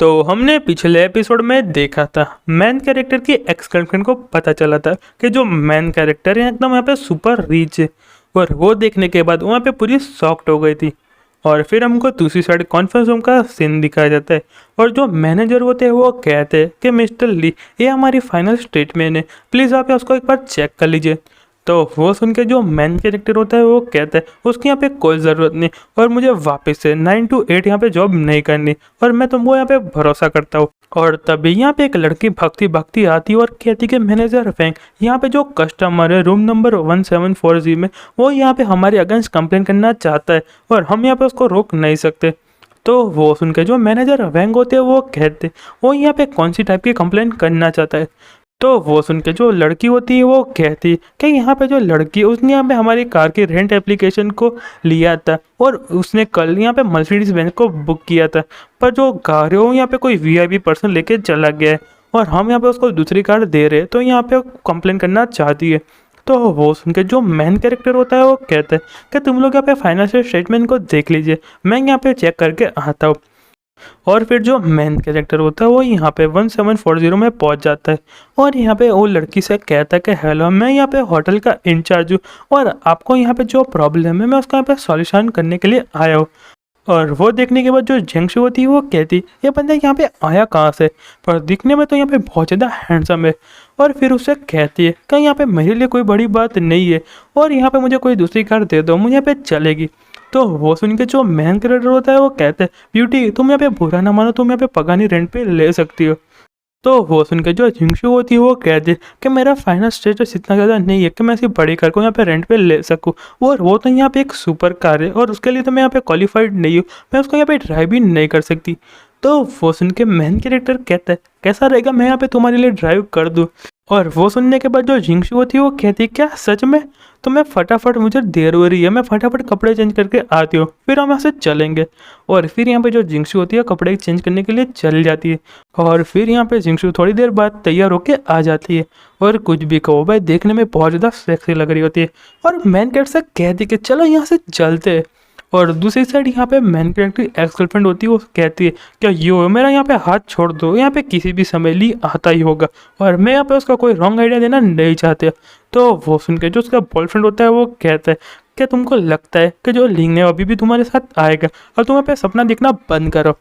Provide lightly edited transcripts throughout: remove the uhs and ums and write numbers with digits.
तो हमने पिछले एपिसोड में देखा था मैन कैरेक्टर की एक्स गर्लफ्रेंड को पता चला था कि जो मैन कैरेक्टर है एकदम यहाँ पे सुपर रिच है। और वो देखने के बाद वहाँ पे पूरी शॉक्ड हो गई थी। और फिर हमको दूसरी साइड कॉन्फ्रेंस रूम का सीन दिखाया जाता है और जो मैनेजर होते हैं वो कहते हैं कि मिस्टर ली ये हमारी फाइनल स्टेटमेंट है, प्लीज़ आप उसको एक बार चेक कर लीजिए। तो वो सुन के जो मैन कैरेक्टर होता है वो कहता है उसकी यहाँ पे कोई ज़रूरत नहीं और मुझे वापस से 9 to 8 यहाँ पे जॉब नहीं करनी और मैं तुमको यहाँ पे भरोसा करता हूँ। और तभी यहाँ पे एक लड़की भागती भागती आती है और कहती कि मैनेजर फैंक यहाँ पे जो कस्टमर है रूम नंबर 1740 में वो यहाँ पे हमारे अगेंस्ट कंप्लेन करना चाहता है और हम यहाँ पे उसको रोक नहीं सकते। तो वो सुन के जो मैनेजर वैंग होते हैं वो कहते वो यहाँ पे कौन सी टाइप की कंप्लेन करना चाहता है। तो वो सुन के जो लड़की होती है वो कहती कि यहाँ पे जो लड़की है उसने यहाँ पे हमारी कार की रेंट एप्लीकेशन को लिया था और उसने कल यहाँ पे मर्सिडीज बेंज को बुक किया था, पर जो कार है वो यहाँ पे कोई वीआईपी पर्सन लेके चला गया है और हम यहाँ पे उसको दूसरी कार दे रहे हैं तो यहाँ पे कंप्लेन करना चाहती है। तो वो सुन के जो मेन कैरेक्टर होता है वो कहता है कि तुम लोग यहाँ पे फाइनेंशियल स्टेटमेंट को देख लीजिए, मैं यहाँ पे चेक करके आता हूँ। और फिर जो मेन कैरेक्टर होता है वो यहाँ पे 1740 में पहुँच जाता है और यहाँ पे वो लड़की से कहता है कि हेलो मैं यहाँ पे होटल का इंचार्ज हूँ और आपको यहाँ पे जो प्रॉब्लम है मैं उसका यहाँ पे सॉल्यूशन करने के लिए आया हूँ। और वो देखने के बाद जो जेंगशु होती है वो कहती ये बंदा यहाँ पे आया कहाँ से, पर दिखने में तो यहाँ पे बहुत ज़्यादा हैंडसम है। और फिर उससे कहती है कि यहाँ पे मेरे लिए कोई बड़ी बात नहीं है और यहाँ पे मुझे कोई दूसरी कार दे दो, मुझे यहाँ पे चलेगी। तो वो सुन के जो मेन कैरेक्टर होता है वो कहते हैं ब्यूटी तुम यहाँ पे बुरा ना मानो, तुम यहाँ पे पगानी रेंट पे ले सकती हो। तो वो सुन के जो जिंगशु होती है वो कहती है कि मेरा फाइनेंस स्टेटस इतना ज़्यादा नहीं है कि मैं ऐसी बड़ी कार को यहाँ पे रेंट पे ले सकूँ और वो तो यहाँ पे एक सुपर कार है और उसके लिए तो मैं यहाँ पे क्वालिफाइड नहीं हूँ, मैं उसको यहाँ पे ड्राइव भी नहीं कर सकती। तो वो सुन के मेन कैरेक्टर कहता है कैसा रहेगा मैं यहाँ पे तुम्हारे लिए ड्राइव कर दूँ। और वो सुनने के बाद जो जिंगशु होती है वो कहती है क्या सच में, तो मैं फटाफट मुझे देर हो रही है, मैं फटाफट कपड़े चेंज करके आती हूँ फिर हम यहाँ से चलेंगे। और फिर यहाँ पे जो जिंगशु होती है कपड़े चेंज करने के लिए चल जाती है और फिर यहाँ पे जिंगशु थोड़ी देर बाद तैयार होके आ जाती है और कुछ भी कहो भाई देखने में बहुत ज़्यादा सेक्सी लग रही होती है और मैन कैरेक्टर से कहती कि चलो यहाँ से चलते हैं। और दूसरी साइड यहाँ पे मैन कैरेक्टर एक्स गर्लफ्रेंड होती है वो कहती है क्या यो मेरा यहाँ पे हाथ छोड़ दो, यहाँ पे किसी भी समय ली आता ही होगा और मैं यहाँ पे उसका कोई रॉन्ग आइडिया देना नहीं चाहते। तो वो सुन के जो उसका बॉयफ्रेंड होता है वो कहता है क्या तुमको लगता है कि जो लिंग है अभी भी तुम्हारे साथ आएगा और तुम यहाँ पे सपना देखना बंद करो।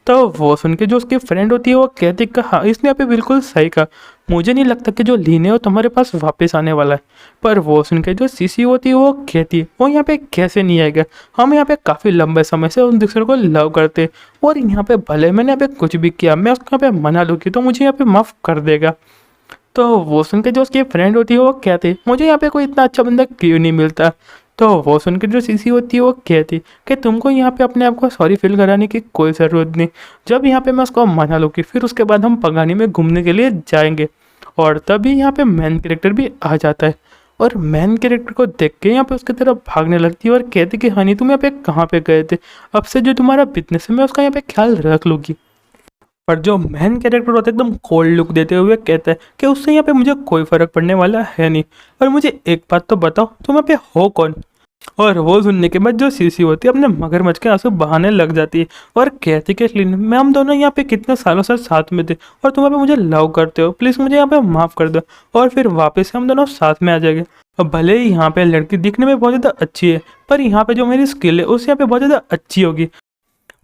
तो वो सुन के जो उसकी फ्रेंड होती है वो कहती है कि हाँ इसने यहाँ पे बिल्कुल सही कहा, मुझे नहीं लगता कि जो लीने हो तुम्हारे पास वापस आने वाला है। पर वो सुन के जो सीसी होती है वो कहती है वो यहाँ पे कैसे नहीं आएगा, हम यहाँ पे काफ़ी लंबे समय से उन दूसरे को लव करते और यहाँ पे भले मैंने यहाँ पे कुछ भी किया मैं उसको यहाँ पे मना लूँगी तो मुझे यहाँ पे माफ़ कर देगा। तो वो सुन के जो उसकी फ्रेंड होती है वो कहती मुझे यहाँ पे कोई इतना अच्छा बंदा क्यों नहीं मिलता। तो वो सुन के जो सीसी होती है वो कहती कि तुमको यहाँ पे अपने आप को सॉरी फील कराने की कोई ज़रूरत नहीं, जब यहाँ पे मैं उसको मना लूँगी फिर उसके बाद हम पगानी में घूमने के लिए जाएंगे। और तभी यहाँ पे मैन कैरेक्टर भी आ जाता है और मैन कैरेक्टर को देख के यहाँ पे उसकी तरफ भागने लगती है और कहती कि हनी तुम यहाँ पे कहाँ पे गए थे, अब से जो तुम्हारा बिजनेस है मैं उसका यहाँ पे ख्याल रख लूँगी। पर जो मैन कैरेक्टर होता है एकदम कोल्ड लुक देते हुए कहता है कि उससे यहाँ पे मुझे कोई फ़र्क पड़ने वाला है नहीं, और मुझे एक बात तो बताओ तुम यहाँ पे हो कौन। और वो सुनने के बाद जो सीसी होती है अपने मगरमच्छ के आंसू बहाने लग जाती है और कहती कि मैं हम दोनों यहाँ पे कितने सालों से साथ में थे और तुम यहाँ पे मुझे लव करते हो, प्लीज़ मुझे यहाँ पे माफ़ कर दो और फिर वापस से हम दोनों साथ में आ जाएंगे। और भले ही यहाँ पे लड़की दिखने में बहुत ज़्यादा अच्छी है पर यहाँ पे जो मेरी स्किल है उस यहाँ पे बहुत ज़्यादा अच्छी होगी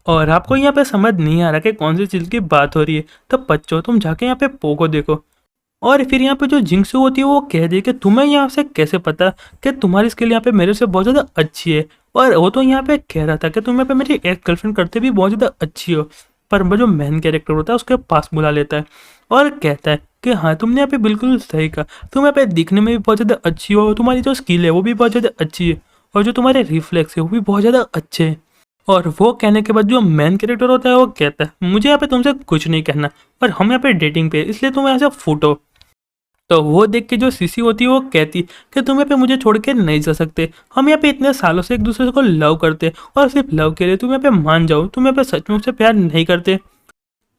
और आपको यहाँ पे समझ नहीं आ रहा कि कौन सी चीज़ की बात हो रही है, तो बच्चों तुम जाके यहाँ पे पोको देखो। और फिर यहाँ पे जो जिंगसू होती है वो कह दी कि तुम्हें यहाँ से कैसे पता कि तुम्हारी स्किल यहाँ पे मेरे से बहुत ज़्यादा अच्छी है। और वो तो यहाँ पे कह रहा था कि तुम यहाँ पे मेरी एक गर्लफ्रेंड करते भी बहुत ज़्यादा अच्छी हो। पर वो जो मेन कैरेक्टर होता है उसके पास बुला लेता है और कहता है कि हाँ तुमने यहाँ पे बिल्कुल सही कहा, तुम यहाँ पे दिखने में भी बहुत ज़्यादा अच्छी हो, तुम्हारी जो स्किल है वो भी बहुत ज़्यादा अच्छी है और जो तुम्हारे रिफ्लेक्स है वो भी बहुत ज़्यादा अच्छे हैं। और वो कहने के बाद जो मेन कैरेक्टर होता है वो कहता है मुझे यहाँ पे तुमसे कुछ नहीं कहना और हम यहाँ पे डेटिंग पे इसलिए तुम यहाँ से फूटो। तो वो देख के जो सीसी होती है वो कहती कि तुम यहाँ पे मुझे छोड़ के नहीं जा सकते, हम यहाँ पे इतने सालों से एक दूसरे को लव करते और सिर्फ लव के लिए तुम यहाँ पे मान जाओ, तुम यहाँ पे सच में मुझसे प्यार नहीं करते।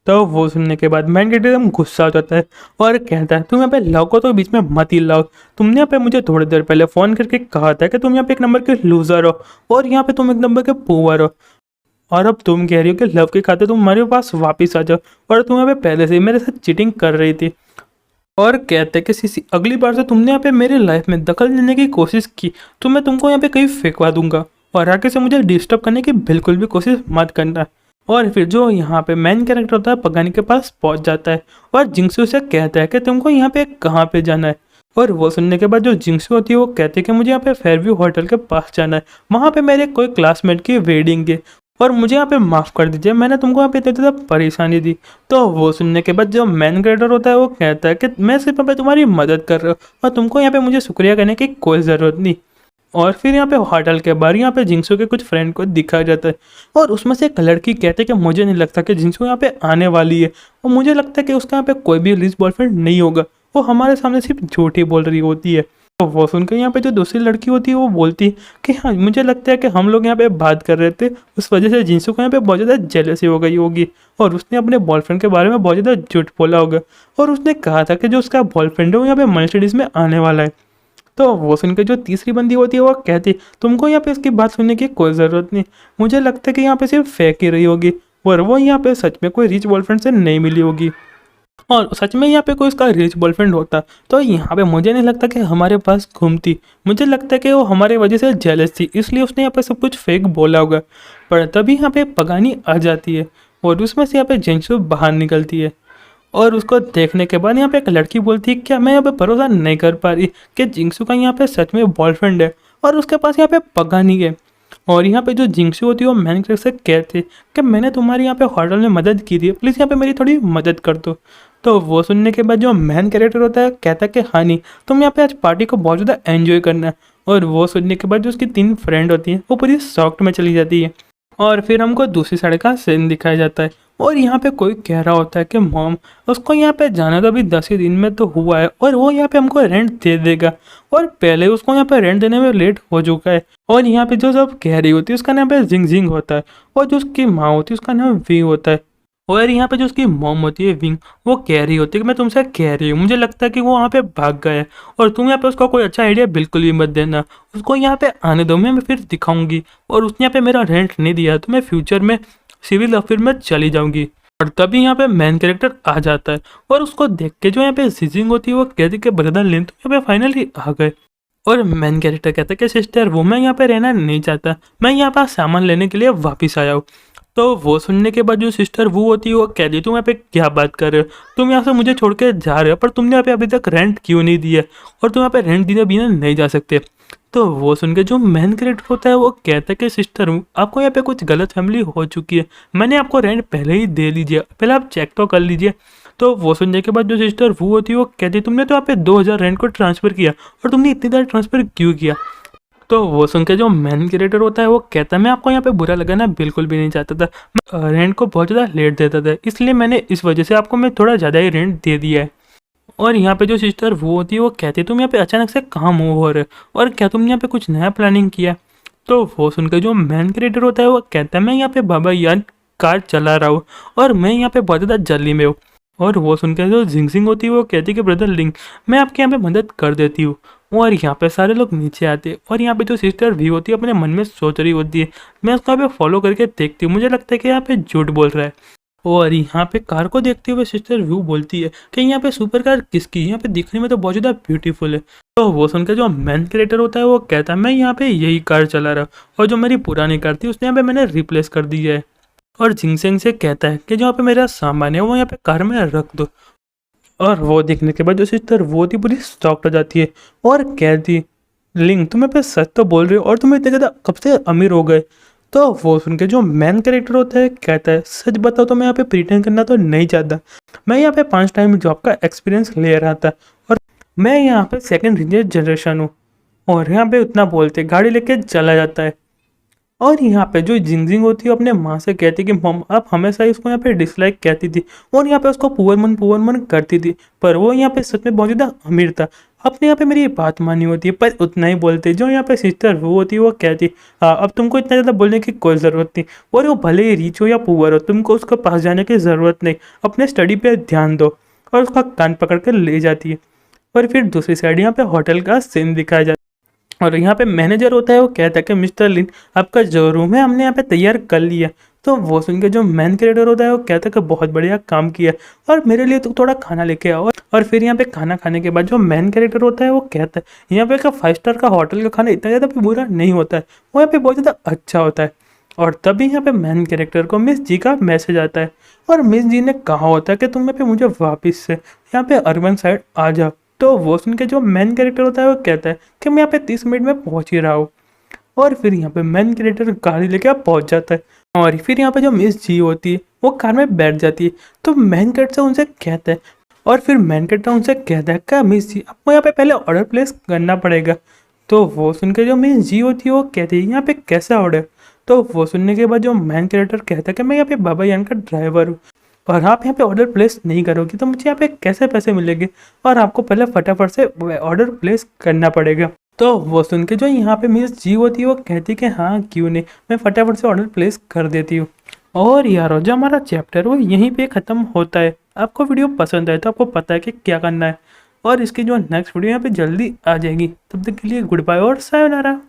तो वो सुनने के बाद मैन कैरेक्टर एकदम गुस्सा हो जाता है और कहता है तुम यहाँ पे लव को तो बीच में मत ही लाओ, तुमने यहाँ पे मुझे थोड़ी देर पहले फ़ोन करके कहा था कि तुम यहाँ पे एक नंबर के लूज़र हो और यहाँ पे तुम एक नंबर के पुअर हो। और अब तुम कह रही हो कि लव के खातिर तुम हमारे पास वापस आ जाओ, और तुम यहाँ पे पहले से ही मेरे साथ चीटिंग कर रही थी। और कहते हैं कि सीसी अगली बार से तुमने यहाँ पे मेरी लाइफ में दखल देने की कोशिश की तो मैं तुमको यहाँ पे कहीं फेंकवा दूंगा, और आगे से मुझे डिस्टर्ब करने की बिल्कुल भी कोशिश मत करना। और फिर जो यहाँ पे मेन कैरेक्टर होता है पगानी के पास पहुंच जाता है, और जिंक्सू से कहता है कि तुमको यहाँ पे कहाँ पे जाना है। और वो सुनने के बाद जो जिंक्सू होती है वो कहती है कि मुझे यहाँ पे फेयरव्यू होटल के पास जाना है, वहाँ पे मेरे कोई क्लासमेट की वेडिंग है, और मुझे यहाँ पे माफ़ कर दीजिए, मैंने तुमको यहाँ पे इतनी ज़्यादा परेशानी दी। तो वो सुनने के बाद जो मेन क्रिएटर होता है वो कहता है कि मैं सिर्फ यहाँ पे तुम्हारी मदद कर रहा हूँ, और तुमको यहाँ पे मुझे शुक्रिया करने की कोई ज़रूरत नहीं। और फिर यहाँ पे होटल के बाहर यहाँ पे जिंक्सू के कुछ फ्रेंड को दिखाया जाता है, और उसमें से एक लड़की कहते हैं कि मुझे नहीं लगता कि जिंक्सू यहाँ पे आने वाली है, और मुझे लगता है कि उसका यहाँ पे कोई भी रिच बॉयफ्रेंड नहीं होगा, वो हमारे सामने सिर्फ झूठ ही बोल रही होती है। तो वो सुनकर यहाँ पे जो दूसरी लड़की होती है वो बोलती है कि हाँ मुझे लगता है कि हम लोग यहाँ पे बात कर रहे थे, उस वजह से जिंसू को यहाँ पे बहुत ज़्यादा जेलसी हो गई होगी, और उसने अपने बॉयफ्रेंड के बारे में बहुत ज़्यादा झूठ बोला होगा, और उसने कहा था कि जो उसका बॉयफ्रेंड है वो यहाँ पे मर्सिडीज में आने वाला है। तो वो सुनकर जो तीसरी बंदी होती है वो कहती तुमको यहाँ पे इसकी बात सुनने की कोई ज़रूरत नहीं, मुझे लगता है कि यहाँ पे सिर्फ फेंक ही रही होगी, और वो यहाँ पे सच में कोई रिच बॉयफ्रेंड से नहीं मिली होगी, और सच में यहाँ पे कोई उसका रिच बॉयफ्रेंड होता तो यहाँ पे मुझे नहीं लगता कि हमारे पास घूमती, मुझे लगता है कि वो हमारे वजह से जेलस थी इसलिए उसने यहाँ पे सब कुछ फेक बोला होगा। पर तभी यहाँ पे पगानी आ जाती है, और उसमें से यहाँ पे जिंसू बाहर निकलती है, और उसको देखने के बाद यहाँ पे एक लड़की बोलती है क्या मैं यहाँ पे भरोसा नहीं कर पा रही कि जिंक्सू का यहाँ पे सच में बॉयफ्रेंड है, और उसके पास यहाँ पे पगानी है। और यहाँ पे जो जिंक्सू होती है वो मैन कैरेक्टर से कहती है कि मैंने तुम्हारी यहाँ पे होटल में मदद की थी, प्लीज़ यहाँ पे मेरी थोड़ी मदद कर दो। तो वो सुनने के बाद जो मैन कैरेक्टर होता है कहता है कि हाँ नहीं तुम यहाँ पे आज पार्टी को बहुत ज़्यादा एंजॉय करना है। और वो सुनने के बाद जो उसकी 3 फ्रेंड होती हैं वो पूरी शॉक्ड में चली जाती है, और फिर हमको दूसरी साइड का सीन दिखाया जाता है, और यहाँ पे कोई कह रहा होता है कि मॉम उसको यहाँ पे जाना तो अभी 10 ही दिन में तो हुआ है, और वो यहाँ पे हमको रेंट दे देगा, और पहले उसको यहाँ पे रेंट देने में लेट हो चुका है। और यहाँ पे जो सब कह रही होती है उसका नाम पे जिंग जिंग होता है, और जो उसकी माँ होती है उसका नाम वी होता है। और यहाँ पे जो उसकी मॉम होती है विंग, वो कह रही होती है कि मैं तुमसे कह रही हूँ, मुझे लगता है कि वो वहाँ पे भाग गया है, और तुम यहाँ पे उसका कोई अच्छा आइडिया बिल्कुल भी मत देना, उसको यहाँ पे आने दो, मैं फिर दिखाऊंगी, और उसने यहाँ पे मेरा रेंट नहीं दिया तो मैं फ्यूचर में सिविल ऑफिस में चली जाऊंगी। और तभी यहाँ पे मेन कैरेक्टर आ जाता है, और उसको देख के जो यहाँ पे सीजिंग होती है वो कहती कि ब्रदर लिन तुम यहाँ पे फाइनली आ गए। और मेन कैरेक्टर कहता है कि सिस्टर वो मैं यहाँ पे रहना नहीं चाहता, मैं यहाँ पर सामान लेने के लिए वापस आया हूँ। तो वो सुनने के बाद जो सिस्टर वो होती है वो कहती तुम यहाँ पे क्या बात कर रहे हो, तुम यहाँ से मुझे छोड़ के जा रहे हो, पर तुमने यहाँ पे अभी तक रेंट क्यों नहीं दिया, और तुम यहाँ पे रेंट दिए बिना नहीं जा सकते। तो वो सुन के जो मेन कैरेक्टर होता है वो कहता है कि सिस्टर आपको यहाँ पे कुछ गलत फैमिली हो चुकी है, मैंने आपको रेंट पहले ही दे लीजिए, पहले आप चेक तो कर लीजिए। तो वो सुनने के बाद जो सिस्टर वो होती है वो कहती तुमने तो यहाँ पे 2000 रेंट को ट्रांसफ़र किया, और तुमने इतनी देर ट्रांसफ़र क्यों किया। तो वो सुन के जो मेन क्रिएटर होता है वो कहता है मैं आपको यहाँ पे बुरा लगाना बिल्कुल भी नहीं चाहता था, मैं रेंट को बहुत ज़्यादा लेट देता था, इसलिए मैंने इस वजह से आपको मैं थोड़ा ज़्यादा ही रेंट दे दिया है। और यहाँ पे जो सिस्टर वो होती है वो कहती है तुम यहाँ पे अचानक से कहाँ मूव हो रहे हो, और क्या तुमने यहाँ पे कुछ नया प्लानिंग किया। तो वो सुनकर जो मेन क्रिएटर होता है वो कहता है मैं यहाँ पे बाबा यार कार चला रहा हूँ, और मैं यहाँ पे बहुत ज़्यादा जल्दी में हूँ। और वो सुनकर जो जिंग होती है वो कहती है कि ब्रदर लिंक मैं आपके यहाँ पे मदद कर देती हूँ। और यहाँ पे सारे लोग नीचे आते हैं, और यहाँ पे जो सिस्टर भी होती है अपने मन में सोच रही होती है मैं उसको यहाँ पे फॉलो करके देखती हूँ, मुझे लगता है कि यहाँ पे झूठ बोल रहा है। और यहाँ पे कार को देखते हुए सिस्टर व्यू बोलती है कि यहाँ पे सुपर कार किसकी, यहाँ पे दिखने में तो बहुत ज़्यादा ब्यूटीफुल है। तो वो सुनकर जो मेन क्रिएटर होता है वो कहता है मैं यहाँ पे यही कार चला रहा हूँ, और जो मेरी पुरानी कार थी उसने यहाँ पे मैंने रिप्लेस कर दी है। और जिंगसेंग से कहता है कि जो यहाँ पे मेरा सामान है वो यहाँ पे कार में रख दो। और वो देखने के बाद जो सिस्टर वो थी पूरी स्टॉक हो जाती है, और कहती लिंक तुम्हें पे सच तो बोल रहे हो, और तुम्हें इतने ज़्यादा कब से अमीर हो गए। तो वो सुन के जो मेन कैरेक्टर होता है कहता है सच बताओ तो मैं यहाँ पे प्रिटेंड करना तो नहीं चाहता, मैं यहाँ पे 5 टाइम जॉब का एक्सपीरियंस ले रहा था, और मैं यहाँ पे सेकंड जनरेशन हूँ। और यहाँ पे उतना बोलते गाड़ी लेके चला जाता है। और यहाँ पे जो जिंग होती है अपने माँ से कहती कि मम आप हमेशा ही उसको यहाँ पे डिसलाइक कहती थी, और यहाँ पे उसको पुअर मन करती थी, पर वो यहाँ पे सच में बहुत ज़्यादा अमीर था, अपने यहाँ पे मेरी बात मानी होती है पर उतना ही बोलते। जो यहाँ पे सिस्टर वो होती है वो कहती अब तुमको इतना ज़्यादा बोलने की कोई ज़रूरत नहीं, और वो भले ही रिच हो या पुअर हो तुमको उसके पास जाने की ज़रूरत नहीं, अपने स्टडी पे ध्यान दो। और उसका कान पकड़ कर ले जाती है। और फिर दूसरी साइड यहाँ पे होटल का सीन दिखाया जाता है, और यहाँ पे मैनेजर होता है, वो कहता है कि मिस्टर लिन, आपका जो रूम है हमने यहाँ पे तैयार कर लिया। तो वो सुन के जो मेन क्रिएटर होता है वो कहता है कि बहुत बढ़िया काम किया, और मेरे लिए तो थोड़ा खाना लेके आओ। और फिर यहाँ पे खाना खाने के बाद जो मेन क्रिएटर होता है वो कहता है यहाँ पे का 5 स्टार का होटल का खाना इतना ज़्यादा भी बुरा नहीं होता है, वो यहाँ पे बहुत ज़्यादा अच्छा होता है। और तभी यहाँ पे मेन कैरेक्टर को मिस जी का मैसेज आता है, और मिस जी ने कहा होता है कि तुम यहाँ पे मुझे वापस से यहाँ पे अर्बन साइड आ जाओ। तो वो सुन के जो मेन कैरेक्टर होता है वो कहता है कि मैं यहाँ पे 30 मिनट में पहुँच ही रहा हूँ। और फिर यहाँ पे मेन कैरेक्टर गाड़ी लेके आप पहुँच जाता है, और फिर यहाँ पे जो मिस जी होती है वो कार में बैठ जाती है। तो मेन कैरेक्टर उनसे कहता है, और फिर मेन कैरेक्टर उनसे कहता है क्या मिस जी, आपको यहाँ पे पहले ऑर्डर प्लेस करना पड़ेगा। तो वो सुन के जो मिस जी होती है वो कहती है यहाँ पे कैसा ऑर्डर। तो वो सुनने के बाद जो मेन कैरेक्टर कहता है कि मैं यहाँ पे बाबा यान का ड्राइवर हूँ, और आप यहाँ पे ऑर्डर प्लेस नहीं करोगे तो मुझे यहाँ पे कैसे पैसे मिलेंगे, और आपको पहले फटाफट से ऑर्डर प्लेस करना पड़ेगा। तो वो सुन के जो यहाँ पे मिस जी होती है वो कहती है कि हाँ क्यों नहीं, मैं फटाफट से ऑर्डर प्लेस कर देती हूँ। और यार जो हमारा चैप्टर वो यहीं पे ख़त्म होता है। आपको वीडियो पसंद आए तो आपको पता है कि क्या करना है, और इसकी जो नेक्स्ट वीडियो यहाँ पे जल्दी आ जाएगी। तब तक के लिए गुड बाय और सायोनारा।